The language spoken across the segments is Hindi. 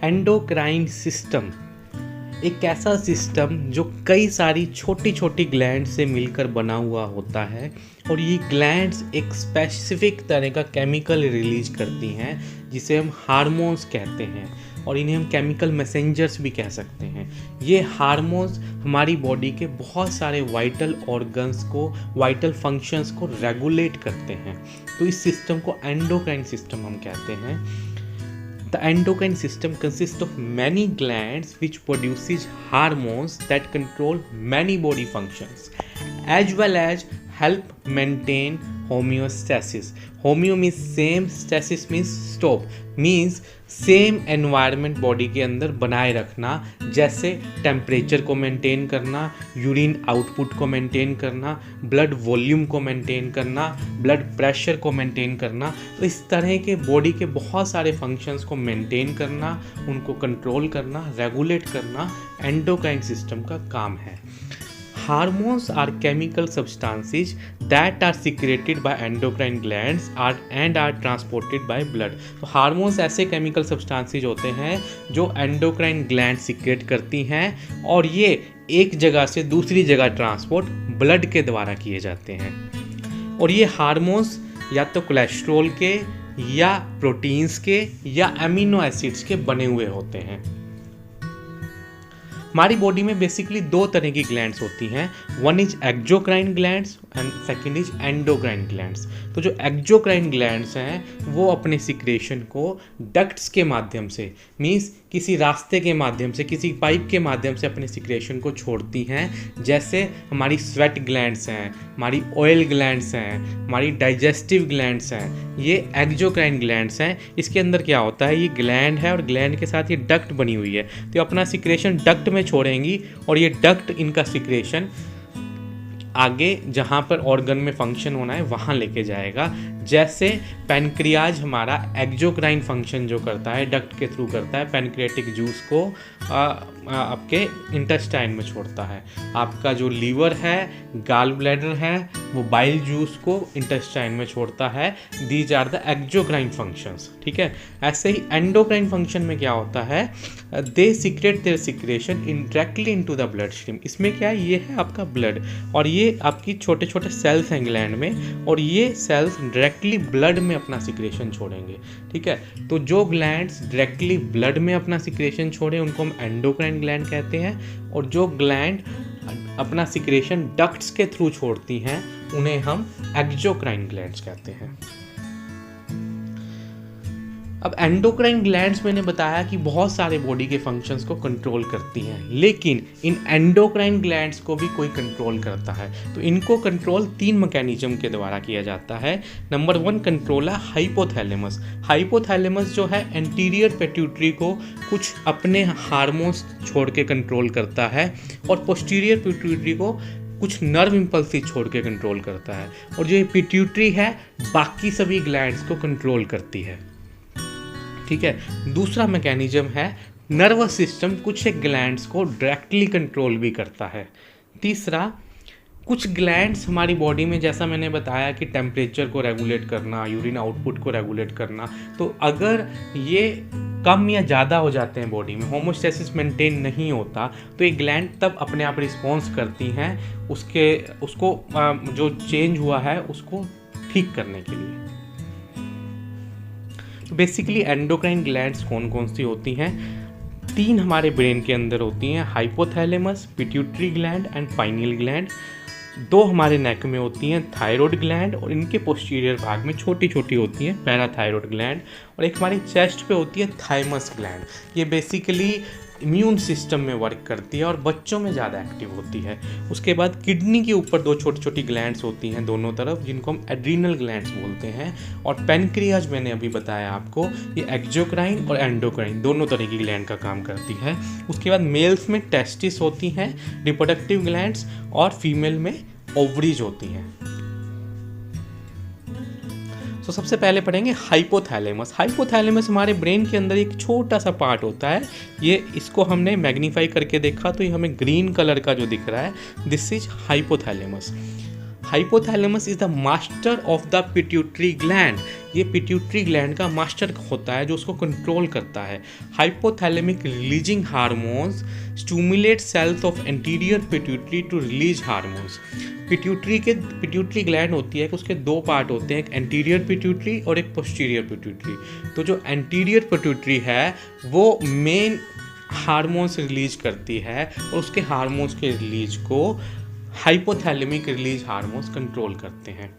एंडोक्राइन सिस्टम एक ऐसा सिस्टम जो कई सारी छोटी छोटी ग्लैंड से मिलकर बना हुआ होता है और ये ग्लैंड्स एक स्पेसिफिक तरह का केमिकल रिलीज करती हैं जिसे हम हार्मोन्स कहते हैं और इन्हें हम केमिकल मैसेंजर्स भी कह सकते हैं। ये हार्मोन्स हमारी बॉडी के बहुत सारे वाइटल ऑर्गन्स को, वाइटल फंक्शंस को रेगुलेट करते हैं, तो इस सिस्टम को एंडोक्राइन सिस्टम हम कहते हैं। The endocrine system consists of many glands which produces hormones that control many body functions as well as help maintain homeostasis. Homeo means same, stasis means stop, means same environment body के अंदर बनाए रखना, जैसे टेम्परेचर को मेंटेन करना, यूरिन आउटपुट को मेंटेन करना, ब्लड वॉल्यूम को मेंटेन करना, ब्लड प्रेशर को मेंटेन करना। तो इस तरह के बॉडी के बहुत सारे फंक्शंस को मेंटेन करना, उनको कंट्रोल करना, रेगुलेट करना एंडोक्राइन सिस्टम का काम है। Hormones are chemical substances that are secreted by endocrine glands and are transported by blood. तो हार्मोन्स ऐसे केमिकल सब्सटेंसेस होते हैं जो एंडोक्राइन ग्लैंड सीक्रेट करती हैं और ये एक जगह से दूसरी जगह ट्रांसपोर्ट ब्लड के द्वारा किए जाते हैं। और ये हार्मोन्स या तो कोलेस्ट्रॉल के या प्रोटीन्स के या अमीनो एसिड्स के बने हुए होते हैं। हमारी बॉडी में बेसिकली दो तरह की ग्लैंड्स होती हैं, one is exocrine glands and second is endocrine glands. तो जो एक्जोक्राइन ग्लैंड्स हैं वो अपने सिक्रेशन को डक्ट्स के माध्यम से, मीन्स किसी रास्ते के माध्यम से, किसी पाइप के माध्यम से अपने सिक्रेशन को छोड़ती हैं। जैसे हमारी स्वेट ग्लैंड्स हैं, हमारी ऑयल ग्लैंड्स हैं, हमारी डाइजेस्टिव ग्लैंड्स हैं, ये एक्जोक्राइन ग्लैंड्स हैं। इसके अंदर क्या होता है, ये ग्लैंड है और ग्लैंड के साथ ये डक्ट बनी हुई है, तो अपना सिक्रेशन डक्ट में छोड़ेंगी और ये डक्ट इनका सिक्रेशन आगे जहाँ पर ऑर्गन में फंक्शन होना है वहाँ लेके जाएगा। जैसे पैनक्रियाज हमारा एक्जोक्राइन फंक्शन जो करता है डक्ट के थ्रू करता है, पैनक्रियाटिक जूस को आपके इंटेस्टाइन में छोड़ता है। आपका जो लीवर है, गाल ब्लैडर है, वो बाइल जूस को इंटेस्टाइन में छोड़ता है। These are the exocrine functions, ठीक है। ऐसे ही एंडोक्राइन फंक्शन में क्या होता है, they secrete their secretion directly into the blood stream. इसमें क्या है, ये है आपका ब्लड और ये आपकी छोटे छोटे सेल्स हैं ग्लैंड में और ये सेल्स डायरेक्टली ब्लड में अपना सिक्रेशन छोड़ेंगे, ठीक है। तो जो ग्लैंड्स डायरेक्टली ब्लड में अपना सिक्रेशन छोड़े उनको हम एंडोक्राइन ग्लैंड कहते हैं और जो ग्लैंड अपना सिक्रेशन डक्ट्स के थ्रू छोड़ती हैं उन्हें हम एक्जोक्राइन ग्लैंड्स कहते हैं। अब एंडोक्राइन ग्लैंड्स मैंने बताया कि बहुत सारे बॉडी के फंक्शंस को कंट्रोल करती हैं, लेकिन इन एंडोक्राइन ग्लैंड्स को भी कोई कंट्रोल करता है। तो इनको कंट्रोल 3 मैकेनिज्म के द्वारा किया जाता है। नंबर 1 कंट्रोल है हाइपोथैलेमस। हाइपोथैलेमस जो है एंटीरियर पिट्यूटरी को कुछ अपने हार्मोन्स छोड़ के कंट्रोल करता है और पोस्टीरियर पिट्यूटरी को कुछ नर्व इम्पल्स छोड़ के कंट्रोल करता है और जो पिट्यूटरी है बाकी सभी ग्लैंड्स को कंट्रोल करती है, ठीक है। दूसरा मैकेनिज्म है नर्वस सिस्टम, कुछ एक ग्लैंड्स को डायरेक्टली कंट्रोल भी करता है। तीसरा, कुछ ग्लैंड्स हमारी बॉडी में, जैसा मैंने बताया कि टेम्परेचर को रेगुलेट करना, यूरिन आउटपुट को रेगुलेट करना, तो अगर ये कम या ज़्यादा हो जाते हैं बॉडी में, होमोस्टेसिस मेंटेन नहीं होता, तो ये ग्लैंड तब अपने आप रिस्पॉन्स करती हैं उसको जो चेंज हुआ है उसको ठीक करने के लिए। बेसिकली एंडोक्राइन ग्लैंड्स कौन कौन सी होती हैं, 3 हमारे ब्रेन के अंदर होती हैं, hypothalamus, pituitary gland and pineal gland. 2 हमारे नेक में होती हैं, थायराइड ग्लैंड, और इनके पोस्टीरियर भाग में छोटी छोटी होती हैं पैराथायराइड ग्लैंड, और एक हमारी चेस्ट पे होती है थाइमस ग्लैंड। ये बेसिकली इम्यून सिस्टम में वर्क करती है और बच्चों में ज़्यादा एक्टिव होती है। उसके बाद किडनी के ऊपर 2 छोटी छोटी ग्लैंड्स होती हैं दोनों तरफ, जिनको हम एड्रीनल ग्लैंड्स बोलते हैं। और पैनक्रियाज मैंने अभी बताया आपको, ये एक्जोक्राइन और एंडोक्राइन दोनों तरह की ग्लैंड का काम करती है। उसके बाद मेल्स में टेस्टिस होती हैं, रिप्रोडक्टिव ग्लैंड्स, और फीमेल में ओवरीज होती हैं। तो सबसे पहले पढ़ेंगे हाइपोथैलेमस। हाइपोथैलेमस हमारे ब्रेन के अंदर एक छोटा सा पार्ट होता है। ये इसको हमने मैग्नीफाई करके देखा तो ये हमें ग्रीन कलर का जो दिख रहा है, this is hypothalamus. Hypothalamus is the master of the pituitary gland. ये पिट्यूटरी ग्लैंड का मास्टर होता है जो उसको कंट्रोल करता है। Hypothalamic releasing hormones stimulate cells of anterior pituitary to release hormones. Pituitary gland होती है कि उसके दो पार्ट होते हैं, एक एंटीरियर पिट्यूटरी और एक पोस्टीरियर पिट्यूटरी। तो जो एंटीरियर पिट्यूटरी है वो मेन हार्मोन्स रिलीज करती है और उसके हार्मोन्स के रिलीज को हाइपोथैलेमिक रिलीज हार्मोन्स कंट्रोल करते हैं।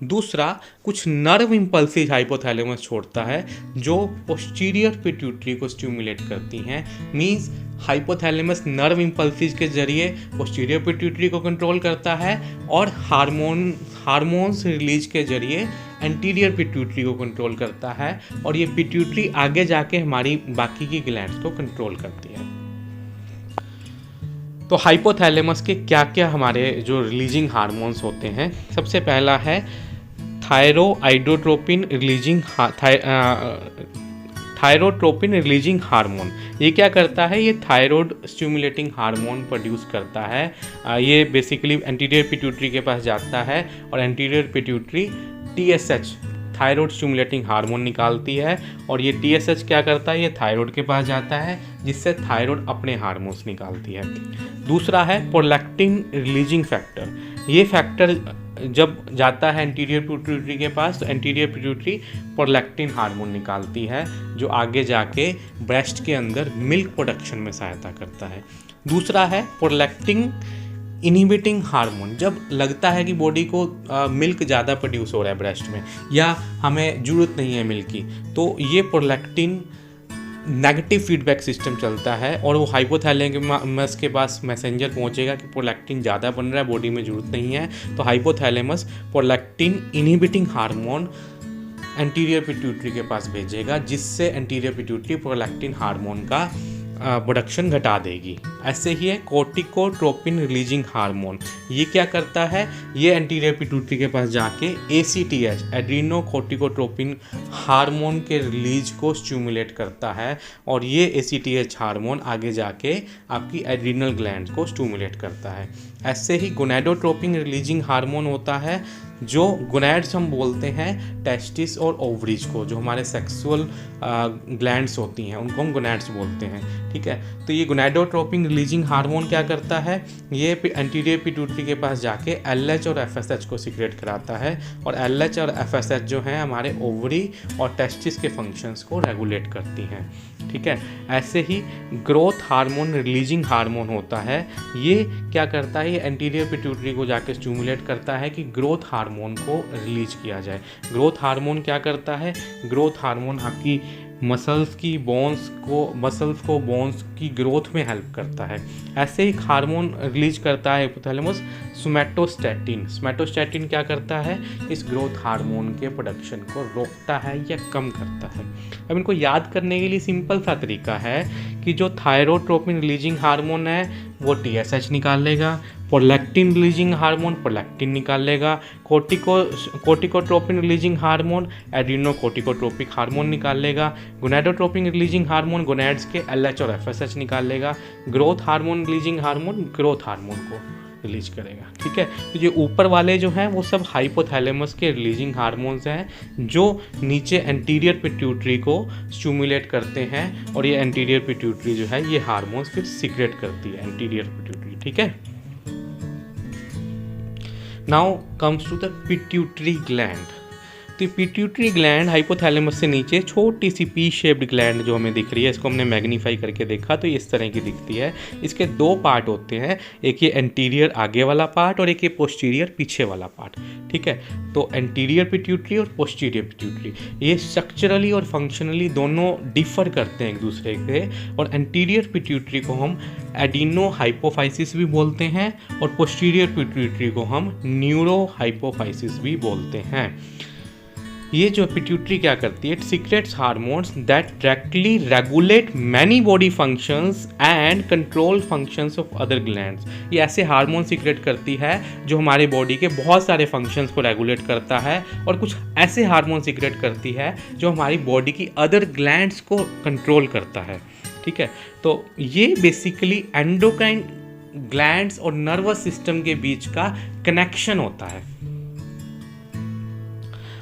दूसरा, कुछ नर्व इम्पल्सिस हाइपोथैलेमस छोड़ता है जो पोस्टीरियर पिट्यूटरी को स्टिमुलेट करती हैं। मींस हाइपोथैलेमस नर्व इम्पल्सिस के जरिए पोस्टीरियर पिट्यूटरी को कंट्रोल करता है और हार्मोन्स रिलीज के जरिए एंटीरियर पिट्यूटरी को कंट्रोल करता है, और ये पिट्यूटरी आगे जाके हमारी बाकी की ग्लैंड्स को कंट्रोल करती है। तो हाइपोथैलेमस के क्या क्या हमारे जो रिलीजिंग हार्मोन्स होते हैं, सबसे पहला है थायरोआइडोट्रोपिन रिलीजिंग हार्मोन। ये क्या करता है, ये थायराइड स्टिमुलेटिंग हार्मोन प्रोड्यूस करता है। ये बेसिकली एंटीरियर पिट्यूटरी के पास जाता है और anterior pituitary TSH thyroid stimulating hormone निकालती है, और ये TSH क्या करता है, ये थायराइड के पास जाता है जिससे थायराइड अपने हार्मोन्स निकालती है। दूसरा है प्रोलैक्टिन रिलीजिंग फैक्टर। ये फैक्टर जब जाता है एंटीरियर पिट्यूटरी के पास तो एंटीरियर पिट्यूटरी प्रोलैक्टिन हार्मोन निकालती है जो आगे जाके ब्रेस्ट के अंदर मिल्क प्रोडक्शन में सहायता करता है। दूसरा है प्रोलैक्टिन इनहिबिटिंग हार्मोन। जब लगता है कि बॉडी को मिल्क ज़्यादा प्रोड्यूस हो रहा है ब्रेस्ट में या हमें ज़रूरत नहीं है मिल्क की, तो ये प्रोलैक्टिन नेगेटिव फीडबैक सिस्टम चलता है और वो हाइपोथैलेमस के पास मैसेंजर पहुंचेगा कि प्रोलैक्टिन ज़्यादा बन रहा है, बॉडी में ज़रूरत नहीं है। तो hypothalamus prolactin inhibiting hormone anterior pituitary के पास भेजेगा जिससे एंटीरियर पिट्यूटरी प्रोलैक्टिन हार्मोन का प्रोडक्शन घटा देगी। ऐसे ही है कोर्टिकोट्रोपिन रिलीजिंग हार्मोन। ये क्या करता है, ये एंटीरियर पिट्यूटरी के पास जाके ACTH एड्रीनो कोर्टिकोट्रोपिन हार्मोन के रिलीज को स्टिमुलेट करता है, और ये ACTH हार्मोन आगे जाके आपकी एड्रीनल ग्लैंड को स्टिमुलेट करता है। ऐसे ही गोनेडोट्रोपिन रिलीजिंग हार्मोन होता है जो गोनैड्स हम बोलते हैं टेस्टिस और ओवरीज को, जो हमारे सेक्सुअल ग्लैंड्स होती हैं उनको हम गोनैड्स बोलते हैं। ठीक है, तो ये गोनेडोट्रोपिन रिलीजिंग हार्मोन क्या करता है, ये एंटीरियर पिट्यूटरी के पास जाके LH और FSH को सीक्रेट कराता है, और LH और FSH जो हैं हमारे ओवरी और टेस्टिस के फंक्शंस को रेगुलेट करती हैं। ठीक है, ऐसे ही ग्रोथ हार्मोन रिलीजिंग हार्मोन होता है। ये क्या करता है, ये एंटीरियर पिट्यूटरी को जाके स्टिमुलेट करता है कि ग्रोथ हार्मोन को रिलीज किया जाए। ग्रोथ हार्मोन क्या करता है, ग्रोथ हार्मोन आपकी मसल्स को बोन्स की ग्रोथ में हेल्प करता है। ऐसे ही हार्मोन रिलीज करता है हिपोथैलेमस सोमैटोस्टैटिन क्या करता है, इस ग्रोथ हार्मोन के प्रोडक्शन को रोकता है या कम करता है। अब इनको याद करने के लिए सिंपल सा तरीका है कि जो थायरोट्रोपिन रिलीजिंग हार्मोन है वो TSH निकाल लेगा, प्रोलैक्टिन रिलीजिंग हार्मोन प्रोलैक्टिन निकाल लेगा, कोर्टिकोट्रोपिन रिलीजिंग हार्मोन एड्रीनो कोर्टिकोट्रोपिक हार्मोन निकाल लेगा, गोनेडोट्रोपिन रिलीजिंग हार्मोन गोनैड्स के LH और FSH निकाल लेगा, growth hormone releasing hormone growth hormone को रिलीज करेगा। ठीक है, तो ये ऊपर वाले जो हैं वो सब हाइपोथैलेमस के रिलीजिंग हार्मोन्स हैं जो नीचे एंटीरियर पिट्यूटरी को स्टिमुलेट करते हैं, और ये एंटीरियर पिट्यूटरी जो है ये हार्मोन्स फिर सीक्रेट करती है एंटीरियर पिट्यूटरी। ठीक है, now comes to the pituitary gland. तो पिट्यूटरी ग्लैंड हाइपोथैलेमस से नीचे छोटी सी पी शेप्ड ग्लैंड जो हमें दिख रही है, इसको हमने मैग्नीफाई करके देखा तो ये इस तरह की दिखती है। इसके दो पार्ट होते हैं, एक ये एंटीरियर आगे वाला पार्ट और एक ये पोस्टीरियर पीछे वाला पार्ट। ठीक है, तो एंटीरियर पिट्यूटरी और पोस्टीरियर पिट्यूटरी ये स्ट्रक्चरली और फंक्शनली दोनों डिफर करते हैं एक दूसरे से, और एंटीरियर पिट्यूटरी को हम एडिनो हाइपोफाइसिस भी बोलते हैं और पोस्टीरियर पिट्यूटरी को हम न्यूरो हाइपोफाइसिस भी बोलते हैं। ये जो पिट्यूटरी क्या करती है, it secrets hormones that directly regulate many body functions and control functions of other glands. ये ऐसे हार्मोन सीक्रेट करती है जो हमारे बॉडी के बहुत सारे फंक्शंस को रेगुलेट करता है, और कुछ ऐसे हार्मोन सीक्रेट करती है जो हमारी बॉडी की अदर ग्लैंड्स को कंट्रोल करता है। ठीक है, तो ये बेसिकली एंडोक्राइन ग्लैंड्स और नर्वस सिस्टम के बीच का कनेक्शन होता है।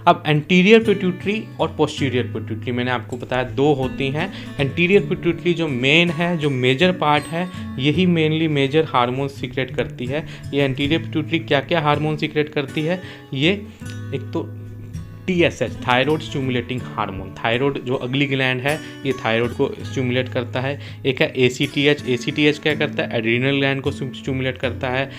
अब एंटीरियर पिट्यूटरी और पोस्टीरियर पिट्यूटरी मैंने आपको बताया दो होती हैं। एंटीरियर पिट्यूटरी जो मेन है, जो मेजर पार्ट है, यही मेनली मेजर हार्मोन सीक्रेट करती है। ये एंटीरियर पिट्यूटरी क्या क्या हार्मोन सीक्रेट करती है? ये एक तो TSH, thyroid stimulating hormone, thyroid जो अगली ग्लैंड है ये थायराइड को स्टिमुलेट करता है। एक है ACTH, ACTH क्या करता है? एड्रीनल ग्लैंड को स्टिमुलेट करता है।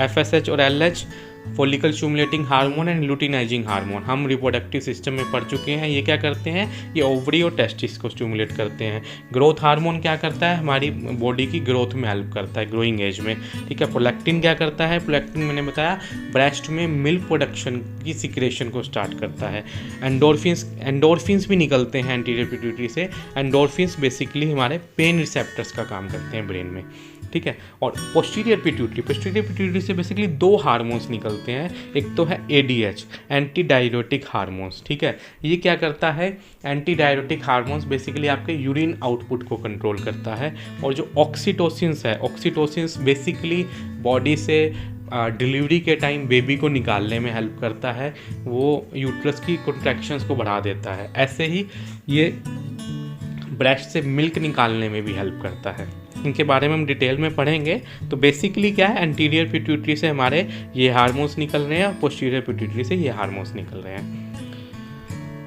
FSH और LH follicle stimulating hormone and luteinizing hormone, हम रिप्रोडक्टिव सिस्टम में पढ़ चुके हैं। ये क्या करते हैं? ये ओवरी और टेस्टिस को स्टिमुलेट करते हैं। ग्रोथ हार्मोन क्या करता है? हमारी बॉडी की ग्रोथ में हेल्प करता है, ग्रोइंग एज में, ठीक है। प्रोलैक्टिन क्या करता है? प्रोलैक्टिन मैंने बताया ब्रेस्ट में मिल्क प्रोडक्शन की सिक्रेशन को स्टार्ट करता है। एंडोर्फिन्स भी निकलते हैं एंटीरियर पिट्यूटरी से। एंडोर्फिन्स बेसिकली हमारे पेन रिसेप्टर्स का काम करते हैं ब्रेन में, ठीक है। और पोस्टीरियर पिट्यूटरी से बेसिकली दो हार्मोन्स निकलते हैं। एक तो है ADH, एंटी डायरेटिक हार्मोन्स, ठीक है। ये क्या करता है? एंटी डायरेटिक हार्मोन्स बेसिकली आपके यूरिन आउटपुट को कंट्रोल करता है। और जो ऑक्सीटोसिन्स है, ऑक्सीटोसिन्स बेसिकली बॉडी से डिलीवरी के टाइम बेबी को निकालने में हेल्प करता है, वो यूट्रस की कॉन्ट्रैक्शंस को बढ़ा देता है। ऐसे ही ये ब्रेस्ट से मिल्क निकालने में भी हेल्प करता है। इनके बारे में हम डिटेल में पढ़ेंगे। तो बेसिकली क्या है? एंटीरियर पिट्यूटरी से हमारे ये हार्मोन्स निकल रहे हैं और पोस्टीरियर पिट्यूटरी से ये हार्मोन्स निकल रहे हैं।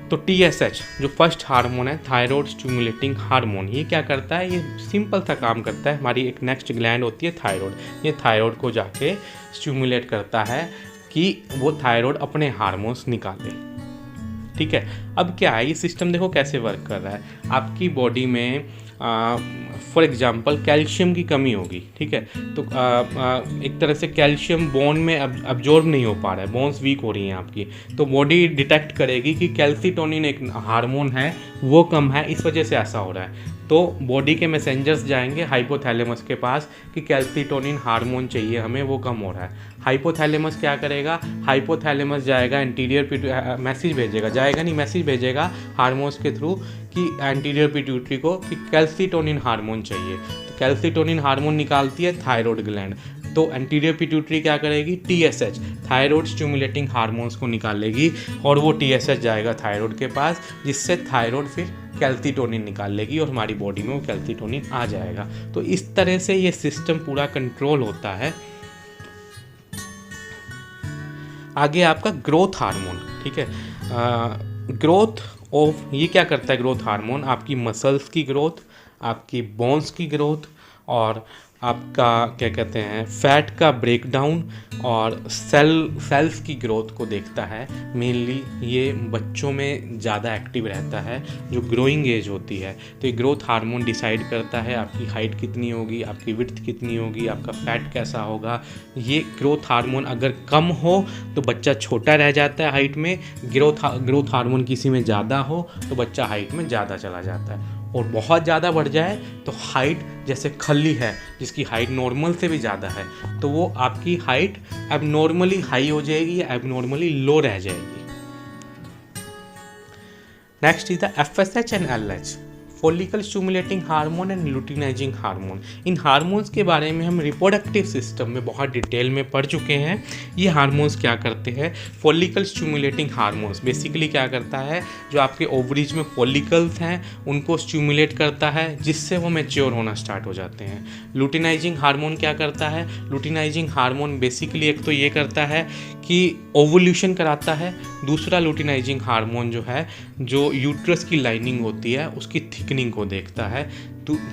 तो TSH जो फर्स्ट हार्मोन है, थायराइड स्टिमुलेटिंग हार्मोन, ये क्या करता है? ये सिंपल सा काम करता है। हमारी एक नेक्स्ट ग्लैंड होती है थायराइड, ये थायराइड को जाके स्टिमुलेट करता है कि वो थायराइड अपने हार्मोन्स निकाले, ठीक है। अब क्या है, ये सिस्टम देखो कैसे वर्क कर रहा है। आपकी बॉडी में फॉर एग्जांपल कैल्शियम की कमी होगी, ठीक है। तो एक तरह से कैल्शियम बोन में अब्जॉर्ब नहीं हो पा रहा है, बोन्स वीक हो रही हैं आपकी, तो बॉडी डिटेक्ट करेगी कि कैल्सीटोनिन एक हार्मोन है वो कम है, इस वजह से ऐसा हो रहा है। तो बॉडी के मैसेंजर्स जाएंगे हाइपोथैलेमस के पास कि कैल्सीटोनिन हार्मोन चाहिए हमें, वो कम हो रहा है। हाइपोथैलेमस क्या करेगा? हाइपोथैलेमस जाएगा एंटीरियर मैसेज भेजेगा, जाएगा नहीं, मैसेज भेजेगा हार्मोन्स के थ्रू कि एंटीरियर पिट्यूटरी को कि कैल्सीटोनिन हार्मोन चाहिए। तो कैल्सीटोनिन हार्मोन निकालती है थायराइड ग्लैंड। तो एंटीरियर पिट्यूटरी क्या करेगी? TSH, थायराइड स्टिमुलेटिंग हार्मोन्स को निकालेगी और वो TSH जाएगा थायराइड के पास, जिससे थायराइड फिर कैल्सीटोनिन निकाल लेगी और हमारी बॉडी में वो कैल्सीटोनिन आ जाएगा। तो इस तरह से ये सिस्टम पूरा कंट्रोल होता है। आगे आपका ग्रोथ हार्मोन, ठीक है। ग्रोथ ऑफ ये क्या करता है? ग्रोथ हार्मोन आपकी मसल्स की ग्रोथ, आपकी बोन्स की ग्रोथ और आपका क्या कहते हैं फैट का ब्रेकडाउन और सेल्स की ग्रोथ को देखता है। मेनली ये बच्चों में ज़्यादा एक्टिव रहता है जो ग्रोइंग एज होती है। तो ये ग्रोथ हार्मोन डिसाइड करता है आपकी हाइट कितनी होगी, आपकी विड्थ कितनी होगी, आपका फैट कैसा होगा। ये ग्रोथ हार्मोन अगर कम हो तो बच्चा छोटा रह जाता है हाइट में, ग्रोथ हार्मोन किसी में ज़्यादा हो तो बच्चा हाइट में ज़्यादा चला जाता है, और बहुत ज़्यादा बढ़ जाए तो हाइट, जैसे खली है जिसकी हाइट नॉर्मल से भी ज़्यादा है, तो वो आपकी हाइट एबनॉर्मली हाई हो जाएगी या एबनॉर्मली लो रह जाएगी। Next is the FSH and LH, follicle stimulating hormone and luteinizing hormone. इन हार्मोन्स के बारे में हम रिप्रोडक्टिव सिस्टम में बहुत डिटेल में पढ़ चुके हैं। ये हार्मोन्स क्या करते हैं? फॉलिकल स्टिमुलेटिंग हार्मोन्स बेसिकली क्या करता है? जो आपके ओवरीज में फॉलिकल्स हैं उनको स्टिमुलेट करता है, जिससे वो मैच्योर होना स्टार्ट हो जाते हैं। लुटिनाइजिंग हार्मोन क्या करता है? लुटिनाइजिंग हार्मोन बेसिकली एक तो ये करता है कि ओवुलेशन कराता है। दूसरा लुटिनाइजिंग हार्मोन जो है, जो यूट्रस की लाइनिंग होती है उसकी थिकनिंग को देखता है।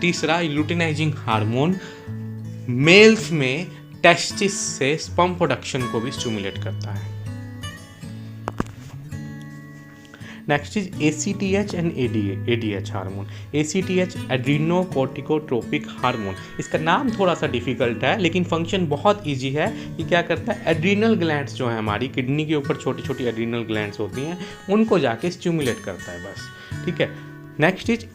तीसरा लुटिनाइजिंग हार्मोन मेल्स में टेस्टिस से स्पर्म प्रोडक्शन को भी स्टिमुलेट करता है। Next is ACTH and ADH hormone. ACTH adrenocorticotropic hormone, इसका नाम थोड़ा सा डिफिकल्ट है लेकिन फंक्शन बहुत इजी है। ये क्या करता है? एड्रीनल ग्लैंड्स जो है हमारी किडनी के ऊपर छोटी छोटी एड्रीनल ग्लैंड्स होती हैं उनको जाके स्टिमुलेट करता है बस, ठीक है। Next is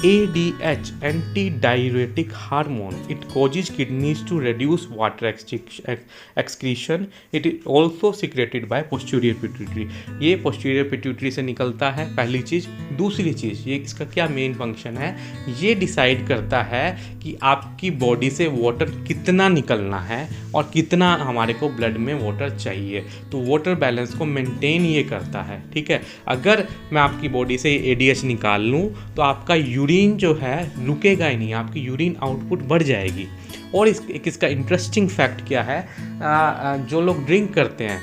ADH, antidiuretic hormone. It causes kidneys to reduce water excretion. It is also secreted by posterior pituitary. ये posterior pituitary से निकलता है, पहली चीज़। दूसरी चीज़, ये इसका क्या मेन फंक्शन है, ये डिसाइड करता है कि आपकी बॉडी से वाटर कितना निकलना है और कितना हमारे को ब्लड में वाटर चाहिए। तो वाटर बैलेंस को मेंटेन ये करता है, ठीक है। अगर मैं आपकी बॉडी से ADH निकाल लूँ तो आपका यूरिन जो है रुकेगा ही नहीं, आपकी यूरिन आउटपुट बढ़ जाएगी। और इसका इंटरेस्टिंग फैक्ट क्या है, जो लोग ड्रिंक करते हैं,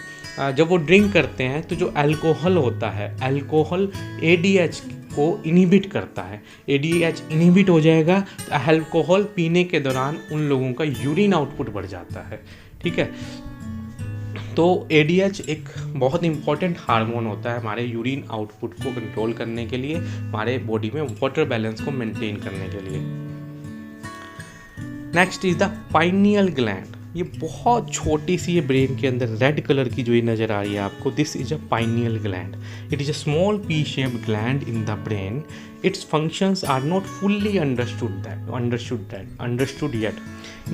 जब वो ड्रिंक करते हैं तो जो अल्कोहल होता है, अल्कोहल ADH को इनहिबिट करता है। ADH इनहिबिट हो जाएगा तो अल्कोहल पीने के दौरान उन लोगों का यूरिन आउटपुट बढ़ जाता है, ठीक है। तो ADH एक बहुत इंपॉर्टेंट हार्मोन होता है हमारे यूरिन आउटपुट को कंट्रोल करने के लिए, हमारे बॉडी में वाटर बैलेंस को मेंटेन करने के लिए। Next is the pineal gland. ये बहुत छोटी सी, ये ब्रेन के अंदर रेड कलर की जो ये नज़र आ रही है आपको, this is a pineal gland. It is a small P-shaped gland in the brain. Its functions are not fully understood yet.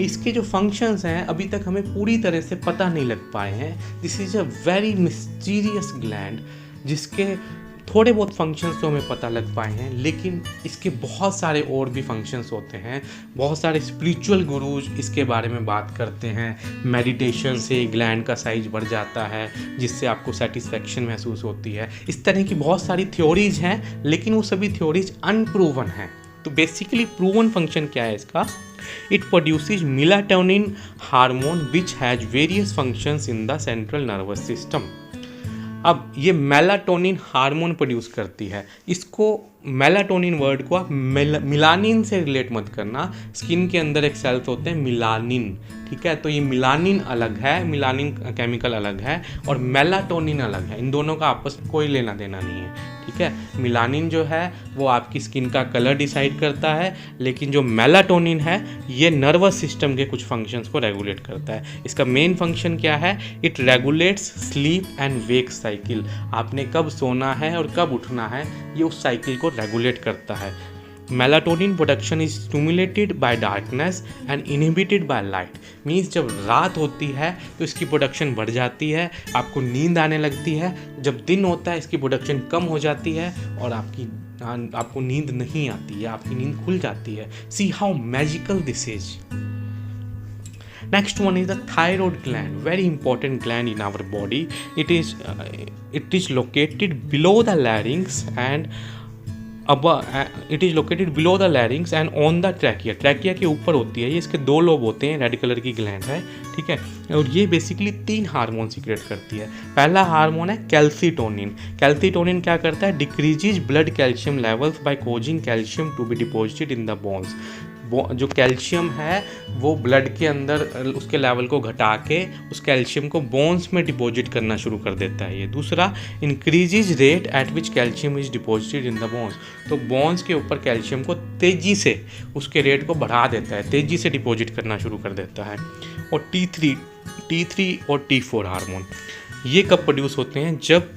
इसके जो फंक्शंस हैं अभी तक हमें पूरी तरह से पता नहीं लग पाए हैं। This is a very mysterious gland, जिसके थोड़े बहुत फंक्शंस तो हमें पता लग पाए हैं, लेकिन इसके बहुत सारे और भी फंक्शंस होते हैं। बहुत सारे स्पिरिचुअल गुरुज इसके बारे में बात करते हैं। मेडिटेशन से ग्लैंड का साइज बढ़ जाता है, जिससे आपको सेटिस्फैक्शन महसूस होती है। इस तरह की बहुत सारी थ्योरीज हैं, लेकिन वो सभी थ्योरीज अनप्रूवन हैं। तो बेसिकली प्रूवन फंक्शन क्या है इसका, it produces melatonin hormone which has various functions in the central nervous system. अब ये मेलाटोनिन हार्मोन प्रोड्यूस करती है। इसको मेलाटोनिन वर्ड को आप मिलानिन से रिलेट मत करना। स्किन के अंदर एक सेल्स होते हैं मिलानिन, ठीक है। तो ये मिलानिन अलग है, मिलानिन केमिकल अलग है, और मेलाटोनिन अलग है। इन दोनों का आपस में कोई लेना देना नहीं है, ठीक है। मिलानिन जो है वो आपकी स्किन का कलर डिसाइड करता है, लेकिन जो मेलाटोनिन है ये नर्वस सिस्टम के कुछ फंक्शंस को रेगुलेट करता है। इसका मेन फंक्शन क्या है, it regulates sleep and wake cycle. आपने कब सोना है और कब उठना है, ये उस साइकिल को रेगुलेट करता है। Melatonin production is stimulated by darkness and inhibited by light. Means जब रात होती है तो इसकी प्रोडक्शन बढ़ जाती है, आपको नींद आने लगती है। जब दिन होता है इसकी प्रोडक्शन कम हो जाती है और आपको नींद नहीं आती है, आपकी नींद खुल जाती है। See how magical this is. Next one is the thyroid gland, very important gland in our body. It is located below the larynx and on the trachea. Trachea के ऊपर होती है ये, इसके 2 लोब होते हैं, रेड कलर की ग्लैंड है, ठीक है। और ये बेसिकली 3 हार्मोन सीक्रेट करती है। पहला हार्मोन है कैल्सीटोनिन। कैल्सीटोनिन क्या करता है, decreases blood calcium levels by causing calcium to be deposited in the bones. जो कैल्शियम है वो ब्लड के अंदर उसके लेवल को घटा के उस कैल्शियम को बोन्स में डिपॉजिट करना शुरू कर देता है ये। दूसरा, increases rate at which calcium is deposited in the bones. तो बोन्स के ऊपर कैल्शियम को तेज़ी से उसके रेट को बढ़ा देता है, तेज़ी से डिपॉजिट करना शुरू कर देता है। और T3 और T4 हार्मोन ये कब प्रोड्यूस होते हैं, जब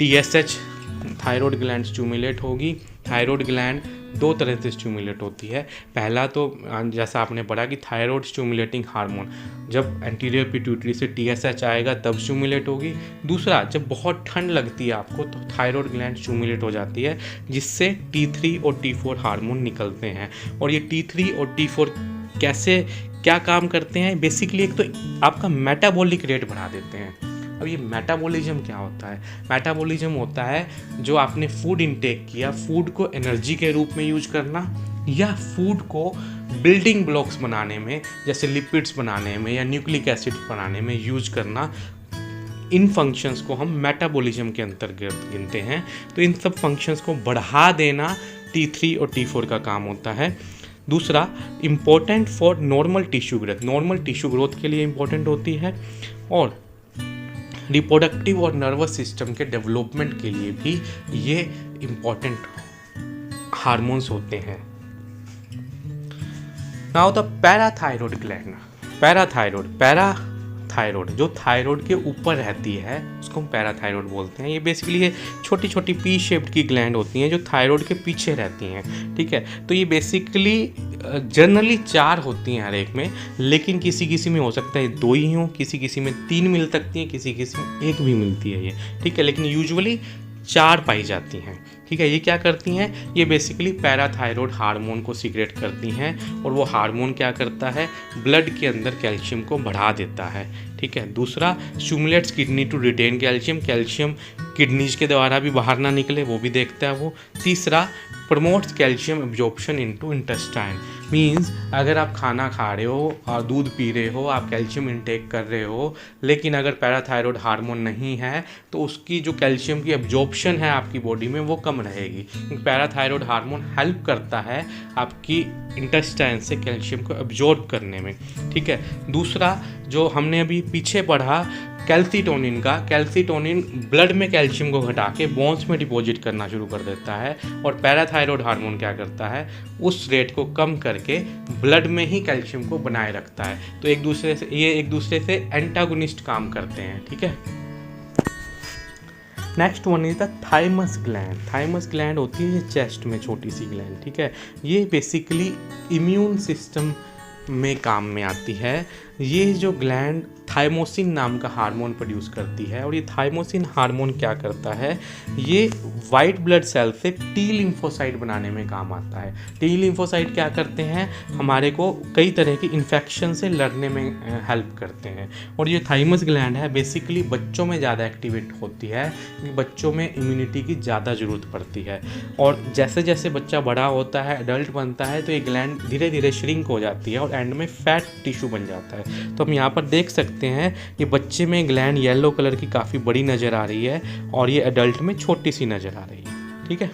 TSH थायराइड ग्लैंड स्टिमुलेट होगी। थायराइड ग्लैंड 2 तरह से स्टिमुलेट होती है। पहला तो जैसा आपने पढ़ा कि थायराइड स्टिमुलेटिंग हार्मोन, जब एंटीरियर पिट्यूटरी से TSH आएगा तब स्टिमुलेट होगी। दूसरा, जब बहुत ठंड लगती है आपको तो थायराइड ग्लैंड स्टिमुलेट हो जाती है, जिससे T3 और T4 हार्मोन निकलते हैं। और ये T3 और T4 कैसे क्या काम करते हैं, बेसिकली एक तो आपका मेटाबॉलिक रेट बढ़ा देते हैं। अब ये मेटाबॉलिज्म क्या होता है, मेटाबॉलिज्म होता है जो आपने फूड इंटेक किया, फूड को एनर्जी के रूप में यूज करना या फूड को बिल्डिंग ब्लॉक्स बनाने में, जैसे लिपिड्स बनाने में या न्यूक्लिक एसिड बनाने में यूज करना। इन फंक्शंस को हम मेटाबॉलिज्म के अंतर्गत गिनते हैं। तो इन सब फंक्शंस को बढ़ा देना T3 और T4 का काम होता है। दूसरा, important for normal tissue growth, normal tissue growth के लिए इम्पोर्टेंट होती है। और रिप्रोडक्टिव और नर्वस सिस्टम के डेवलपमेंट के लिए भी ये इम्पॉर्टेंट हार्मोन्स होते हैं। Now the parathyroid gland. Parathyroid, para thyroid, जो थायराइड के ऊपर रहती है उसको हम पैराथायराइड बोलते हैं। ये बेसिकली ये छोटी छोटी पी शेप्ड की ग्लैंड होती हैं जो थायराइड के पीछे रहती हैं, ठीक है। तो ये बेसिकली जनरली 4 होती हैं हर एक में, लेकिन किसी किसी में हो सकता है 2 ही हों, किसी किसी में 3 मिल सकती हैं, किसी किसी में 1 भी मिलती है ये, ठीक है। लेकिन यूजुअली 4 पाई जाती हैं, ठीक है। ये क्या करती हैं, ये बेसिकली पैराथायराइड हार्मोन को सीक्रेट करती हैं, और वो हार्मोन क्या करता है, ब्लड के अंदर कैल्शियम को बढ़ा देता है, ठीक है। दूसरा, stimulates kidney to retain calcium, calcium kidneys के द्वारा भी बाहर ना निकले वो भी देखता है वो। तीसरा, promotes calcium absorption into intestine, means अगर आप खाना खा रहे हो और दूध पी रहे हो, आप कैल्शियम इनटेक कर रहे हो, लेकिन अगर पैराथायराइड हार्मोन नहीं है तो उसकी जो कैल्शियम की एब्जॉर्प्शन है आपकी बॉडी में वो कम रहेगी, क्योंकि पैराथायराइड हार्मोन हेल्प करता है आपकी इंटेस्टाइन से कैल्शियम को एब्जॉर्ब करने में, ठीक है। दूसरा जो हमने अभी पीछे पढ़ा कैल्सीटोनिन का, कैल्सीटोनिन ब्लड में कैल्शियम को घटा के बोन्स में डिपॉजिट करना शुरू कर देता है, और पैराथायराइड हार्मोन क्या करता है, उस रेट को कम करके ब्लड में ही कैल्शियम को बनाए रखता है। तो ये एक दूसरे से एंटागोनिस्ट काम करते हैं, ठीक है। Next one is the thymus gland. Thymus gland होती है चेस्ट में छोटी सी ग्लैंड, ठीक है। ये बेसिकली इम्यून सिस्टम में काम में आती है। ये जो ग्लैंड थाइमोसिन नाम का हार्मोन प्रोड्यूस करती है, और ये थाइमोसिन हार्मोन क्या करता है, ये वाइट ब्लड सेल से टी लिम्फोसाइट बनाने में काम आता है। टी लिम्फोसाइट क्या करते हैं, हमारे को कई तरह की इन्फेक्शन से लड़ने में हेल्प करते हैं। और ये थाइमस ग्लैंड है बेसिकली बच्चों में ज़्यादा एक्टिवेट होती है, क्योंकि बच्चों में इम्यूनिटी की ज़्यादा ज़रूरत पड़ती है, और जैसे जैसे बच्चा बड़ा होता है, एडल्ट बनता है, तो ये ग्लैंड धीरे धीरे श्रिंक हो जाती है और एंड में फैट टिश्यू बन जाता है। तो हम यहाँ पर देख सकते हैं ये बच्चे में ग्लैंड येलो कलर की काफ़ी बड़ी नज़र आ रही है, और ये एडल्ट में छोटी सी नज़र आ रही है, ठीक है।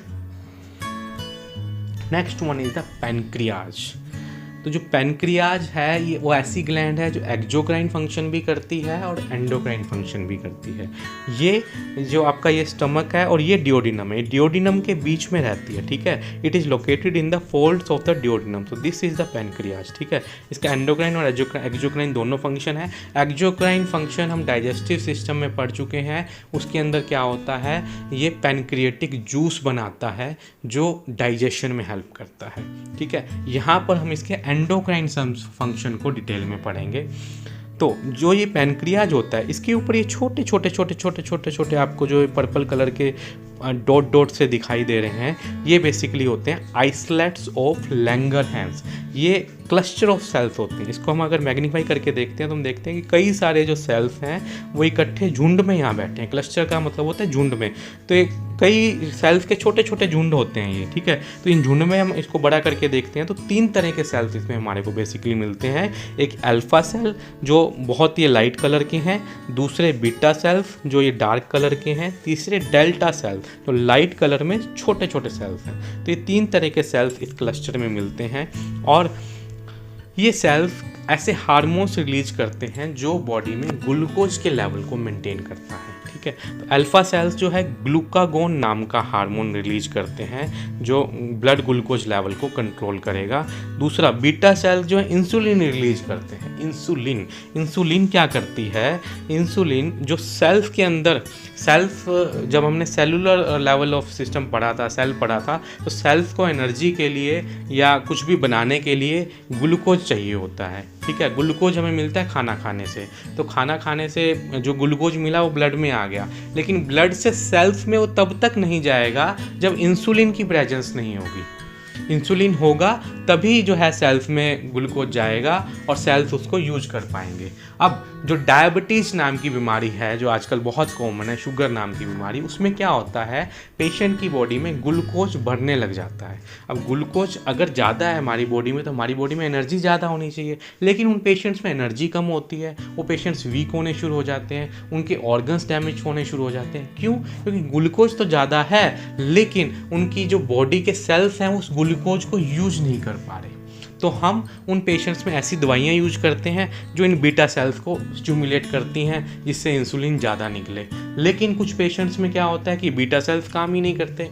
Next one is the pancreas. तो जो पैनक्रियाज है ये वो ऐसी ग्लैंड है जो एक्सोक्राइन फंक्शन भी करती है और एंडोक्राइन फंक्शन भी करती है। ये जो आपका ये स्टमक है और ये डिओडिनम है, डिओडिनम के बीच में रहती है, ठीक है। It is located in the folds of the duodenum, तो दिस इज द पैनक्रियाज, ठीक है। इसका एंडोक्राइन और एक्सोक्राइन दोनों फंक्शन है। एक्सोक्राइन फंक्शन हम डाइजेस्टिव सिस्टम में पढ़ चुके हैं, उसके अंदर क्या होता है, ये पैनक्रिएटिक जूस बनाता है जो डाइजेशन में हेल्प करता है, ठीक है। यहाँ पर हम इसके एंडोक्राइन फंक्शन को डिटेल में पढ़ेंगे। तो जो ये पैनक्रियाज होता है इसके ऊपर ये छोटे छोटे आपको जो पर्पल कलर के डॉट डॉट से दिखाई दे रहे हैं, ये बेसिकली होते हैं आइसलेट्स ऑफ लैंगरहैंस। ये क्लस्टर ऑफ सेल्स होते हैं। इसको हम अगर मैग्नीफाई करके देखते हैं तो हम देखते हैं कि कई सारे जो सेल्स हैं वो इकट्ठे झुंड में यहाँ बैठे हैं। क्लस्टर का मतलब होता है झुंड में, तो ये कई सेल्स के छोटे छोटे झुंड होते हैं ये, ठीक है। तो इन झुंड में हम इसको बड़ा करके देखते हैं तो 3 तरह के सेल्स इसमें हमारे को बेसिकली मिलते हैं। एक अल्फा सेल जो बहुत ही लाइट कलर के हैं, दूसरे बीटा सेल्स जो ये डार्क कलर के हैं, तीसरे डेल्टा सेल्स जो लाइट कलर में छोटे छोटे सेल्स हैं। तो ये 3 तरह के सेल्स इस क्लस्टर में मिलते हैं, और ये सेल्स ऐसे हार्मोन्स रिलीज करते हैं जो बॉडी में ग्लूकोज के लेवल को मेंटेन करता है, ठीक है। तो अल्फा सेल्स जो है ग्लूकागोन नाम का हार्मोन रिलीज करते हैं जो ब्लड ग्लूकोज लेवल को कंट्रोल करेगा। दूसरा बीटा सेल्स जो है इंसुलिन रिलीज करते हैं। इंसुलिन क्या करती है, इंसुलिन जो सेल्स के अंदर जब हमने सेलुलर लेवल ऑफ सिस्टम पढ़ा था, सेल पढ़ा था, तो सेल्स को एनर्जी के लिए या कुछ भी बनाने के लिए ग्लूकोज चाहिए होता है, ठीक है। ग्लूकोज हमें मिलता है खाना खाने से, तो खाना खाने से जो ग्लूकोज मिला वो ब्लड में आ गया, लेकिन ब्लड से सेल्स में वो तब तक नहीं जाएगा जब इंसुलिन की प्रेजेंस नहीं होगी। इंसुलिन होगा तभी जो है सेल्स में ग्लूकोज जाएगा और सेल्स उसको यूज कर पाएंगे। अब जो डायबिटीज़ नाम की बीमारी है जो आजकल बहुत कॉमन है, शुगर नाम की बीमारी, उसमें क्या होता है, पेशेंट की बॉडी में ग्लूकोज बढ़ने लग जाता है। अब ग्लूकोज अगर ज़्यादा है हमारी बॉडी में तो हमारी बॉडी में एनर्जी ज़्यादा होनी चाहिए, लेकिन उन पेशेंट्स में एनर्जी कम होती है, वो पेशेंट्स वीक होने शुरू हो जाते हैं, उनके ऑर्गन्स डैमेज होने शुरू हो जाते हैं। क्यों? क्योंकि ग्लूकोज तो ज़्यादा है लेकिन उनकी जो बॉडी के सेल्स हैं उस ग्लूकोज को यूज नहीं कर पा रहे। तो हम उन पेशेंट्स में ऐसी दवाइयाँ यूज करते हैं जो इन बीटा सेल्स को स्टिमुलेट करती हैं जिससे इंसुलिन ज़्यादा निकले। लेकिन कुछ पेशेंट्स में क्या होता है कि बीटा सेल्स काम ही नहीं करते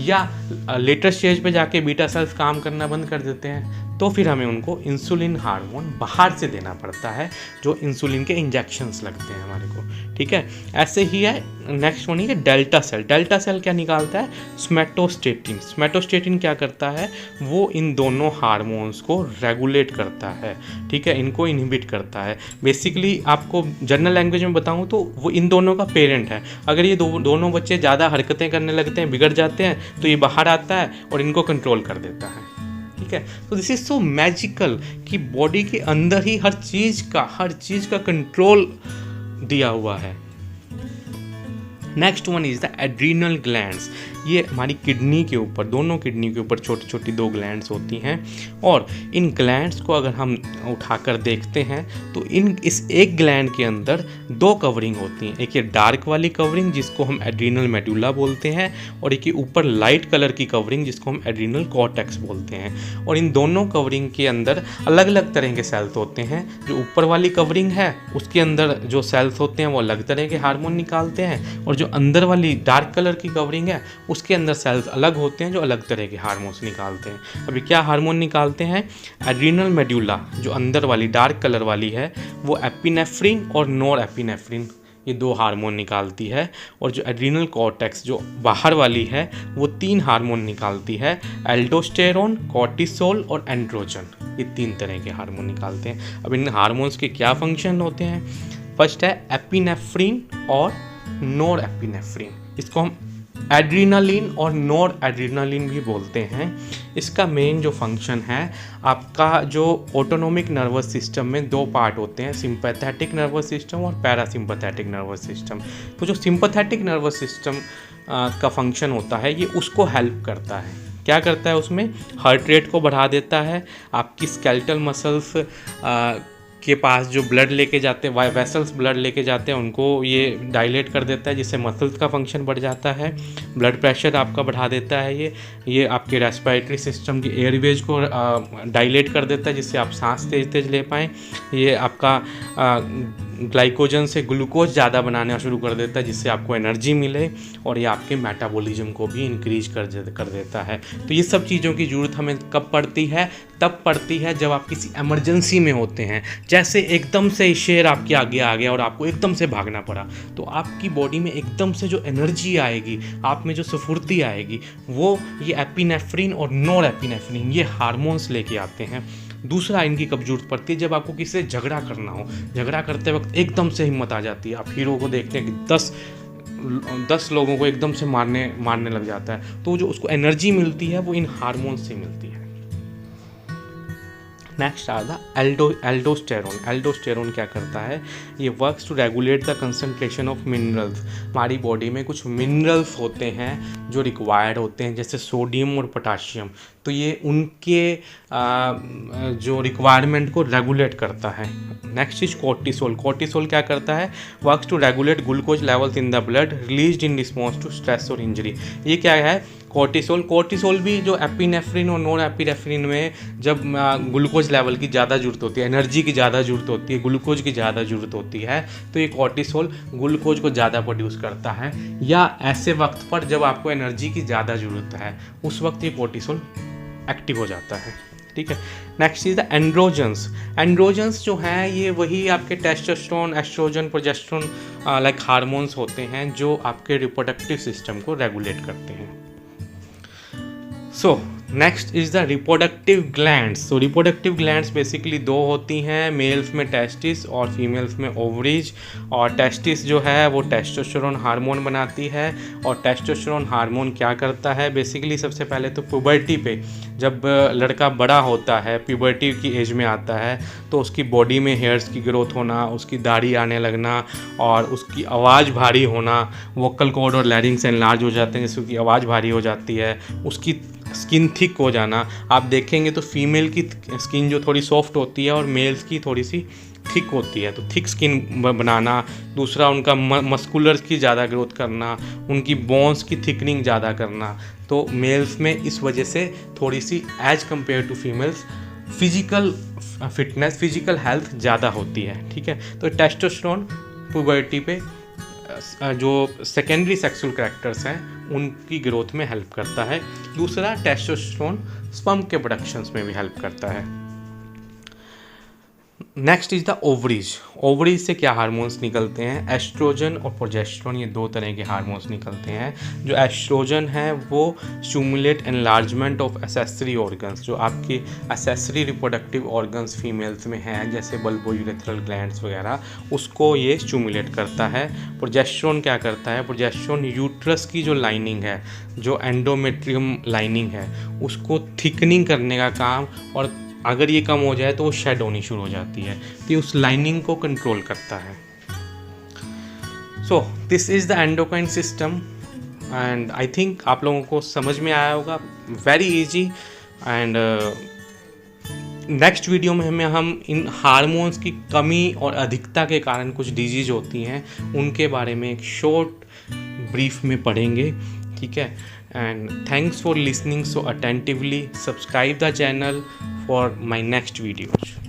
या लेटर स्टेज पे जाके बीटा सेल्स काम करना बंद कर देते हैं, तो फिर हमें उनको इंसुलिन हार्मोन बाहर से देना पड़ता है, जो इंसुलिन के इंजेक्शंस लगते हैं हमारे को, ठीक है। ऐसे ही है, नेक्स्ट वन है डेल्टा सेल। डेल्टा सेल क्या निकालता है? स्मेटोस्टेटिन। स्मेटोस्टेटिन क्या करता है? वो इन दोनों हार्मोन्स को रेगुलेट करता है, ठीक है, इनको इनहिबिट करता है। बेसिकली आपको जनरल लैंग्वेज में बताऊँ तो वो इन दोनों का पेरेंट है। अगर ये दोनों बच्चे ज़्यादा हरकतें करने लगते हैं, बिगड़ जाते हैं, तो ये बाहर आता है और इनको कंट्रोल कर देता है, ठीक है। तो दिस इज सो मैजिकल कि बॉडी के अंदर ही हर चीज़ का कंट्रोल दिया हुआ है। Next one is the adrenal glands. ये हमारी किडनी के ऊपर, दोनों किडनी के ऊपर छोटी छोटी 2 ग्लैंड्स होती हैं, और इन ग्लैंड्स को अगर हम उठाकर देखते हैं तो इस एक ग्लैंड के अंदर 2 कवरिंग होती हैं। एक ये डार्क वाली कवरिंग जिसको हम एड्रीनल मेडुला बोलते हैं, और एक ये ऊपर लाइट कलर की कवरिंग जिसको हम एड्रीनल कॉर्टेक्स बोलते हैं। और इन दोनों कवरिंग के अंदर अलग अलग तरह के सेल्स होते हैं। जो ऊपर वाली कवरिंग है उसके अंदर जो सेल्स होते हैं वो अलग तरह के हार्मोन निकालते हैं, और जो अंदर वाली डार्क कलर की कवरिंग है उसके अंदर सेल्स अलग होते हैं जो अलग तरह के हार्मोन्स निकालते हैं। अभी क्या हार्मोन निकालते हैं? एड्रीनल मेडुला जो अंदर वाली डार्क कलर वाली है वो एपिनेफ्रिन और नोर एपिनेफ्रिन, ये 2 हार्मोन निकालती है। और जो एड्रीनल कॉर्टेक्स जो बाहर वाली है वो 3 हार्मोन निकालती है, एल्डोस्टेरोन, कॉर्टिसोल और एंड्रोजन। ये 3 तरह के हार्मोन निकालते हैं। अब इन हार्मोन्स के क्या फंक्शन होते हैं? फर्स्ट है एपिनेफ्रिन और नोर एपिनेफ्रिन, इसको हम एड्रीनालिन और नोर एड्रीनालिन भी बोलते हैं। इसका मेन जो फंक्शन है, आपका जो ऑटोनोमिक नर्वस सिस्टम में 2 पार्ट होते हैं, सिंपैथेटिक नर्वस सिस्टम और पैरासिम्पैथेटिक नर्वस सिस्टम। तो जो सिंपैथेटिक नर्वस सिस्टम का फंक्शन होता है ये उसको हेल्प करता है। क्या करता है? उसमें हार्ट रेट को बढ़ा देता है, आपकी स्केलेटल मसल्स के पास जो ब्लड लेके जाते हैं, वेसल्स ब्लड लेके जाते हैं, उनको ये डायलेट कर देता है जिससे मसल्स का फंक्शन बढ़ जाता है। ब्लड प्रेशर आपका बढ़ा देता है, ये आपके रेस्पिरेटरी सिस्टम की एयरवेज को डायलेट कर देता है जिससे आप सांस तेज तेज ले पाएँ। ये आपका ग्लाइकोजन से ग्लूकोज ज़्यादा बनाना शुरू कर देता है जिससे आपको एनर्जी मिले, और ये आपके मेटाबॉलिज्म को भी इंक्रीज कर देता है। तो ये सब चीज़ों की ज़रूरत हमें कब पड़ती है? तब पड़ती है जब आप किसी इमरजेंसी में होते हैं, जैसे एकदम से शेर आपके आगे आ गया और आपको एकदम से भागना पड़ा, तो आपकी बॉडी में एकदम से जो एनर्जी आएगी, आप में जो स्फूर्ति आएगी, वो ये एपिनेफ्रिन और नोर एपिनेफ्रिन ये हार्मोन्स लेके आते हैं। दूसरा इनकी कब जरूरत पड़ती है? जब आपको किसी से झगड़ा करना हो, झगड़ा करते वक्त एकदम से हिम्मत आ जाती है, आप हीरो को देखते हैं कि 10 लोगों को एकदम से मारने लग जाता है, तो जो उसको एनर्जी मिलती है वो इन हार्मोन्स से मिलती है। Next are the aldosterone. Aldosterone क्या करता है? ये works to regulate the concentration of minerals. हमारी बॉडी में कुछ मिनरल्स होते हैं जो रिक्वायर्ड होते हैं, जैसे सोडियम और पोटाशियम, तो ये उनके जो रिक्वायरमेंट को रेगुलेट करता है। Next is cortisol. कॉर्टिसोल क्या करता है? Works to regulate glucose levels in the blood released in response to stress और इंजरी। ये क्या है? कोर्टिसोल भी जो एपिनेफ्रिन और नोर एपिनेफ्रिन में जब ग्लूकोज लेवल की ज़्यादा ज़रूरत होती है, एनर्जी की ज़्यादा ज़रूरत होती है, ग्लूकोज की ज़्यादा ज़रूरत होती है, तो ये कोर्टिसोल ग्लूकोज को ज़्यादा प्रोड्यूस करता है। या ऐसे वक्त पर जब आपको एनर्जी की ज़्यादा ज़रूरत है, उस वक्त ये कोर्टिसोल एक्टिव हो जाता है, ठीक है। Next is the androgens. Androgens जो हैं ये वही आपके testosterone, oestrogen, progesterone like hormones होते हैं जो आपके रिप्रोडक्टिव सिस्टम को रेगुलेट करते हैं। So next is the reproductive glands. तो रिप्रोडक्टिव ग्लैंड्स बेसिकली 2 होती हैं, मेल्स में टेस्टिस और फीमेल्स में ओवरीज। और टेस्टिस जो है वो टेस्टोस्टेरोन हार्मोन बनाती है, और टेस्टोस्टेरोन हार्मोन क्या करता है? बेसिकली सबसे पहले तो पुबर्टी पे, जब लड़का बड़ा होता है, प्यूबर्टी की एज में आता है, तो उसकी बॉडी में हेयर्स की ग्रोथ होना, उसकी दाढ़ी आने लगना और उसकी आवाज़ भारी होना, वोकल कॉर्ड और लैरिंग्स एनलार्ज हो जाते हैं जिससे उसकी आवाज़ भारी हो जाती है, उसकी स्किन थिक हो जाना। आप देखेंगे तो फीमेल की स्किन जो थोड़ी सॉफ्ट होती है और मेल्स की थोड़ी सी थिक होती है, तो थिक स्किन बनाना। दूसरा उनका मस्कुलर की ज़्यादा ग्रोथ करना, उनकी बोन्स की थिकनिंग ज़्यादा करना। तो मेल्स में इस वजह से थोड़ी सी age compare to females physical fitness, physical health ज़्यादा होती है, ठीक है। तो टेस्टोस्टेरोन पुबर्टी पे जो सेकेंडरी सेक्सुअल कैरेक्टर्स हैं उनकी ग्रोथ में हेल्प करता है। दूसरा, टेस्टोस्टेरोन स्पर्म के प्रोडक्शंस में भी हेल्प करता है। Next is the ovaries. Ovaries से क्या हार्मोन्स निकलते हैं? एस्ट्रोजन और प्रोजेस्टेरोन, ये दो तरह के हार्मोन्स निकलते हैं। जो एस्ट्रोजन है वो stimulate enlargement of accessory organs, जो आपके एसेसरी रिप्रोडक्टिव ऑर्गन्स फीमेल्स में हैं जैसे बल्बोयूरेथ्रल ग्लैंड्स वगैरह, उसको ये स्टिमुलेट करता है। प्रोजेस्टेरोन क्या करता है? प्रोजेस्टेरोन यूट्रस की जो लाइनिंग है, जो एंडोमेट्रियम लाइनिंग है, उसको थिकनिंग करने का काम, और अगर ये कम हो जाए तो वो शेड होनी शुरू हो जाती है, तो ये उस लाइनिंग को कंट्रोल करता है। So this is the endocrine system and I think आप लोगों को समझ में आया होगा। Very easy. And next video में हम इन हार्मोन्स की कमी और अधिकता के कारण कुछ डिजीज होती हैं उनके बारे में एक शॉर्ट ब्रीफ में पढ़ेंगे, ठीक है। And thanks for listening so attentively. Subscribe the channel for my next videos.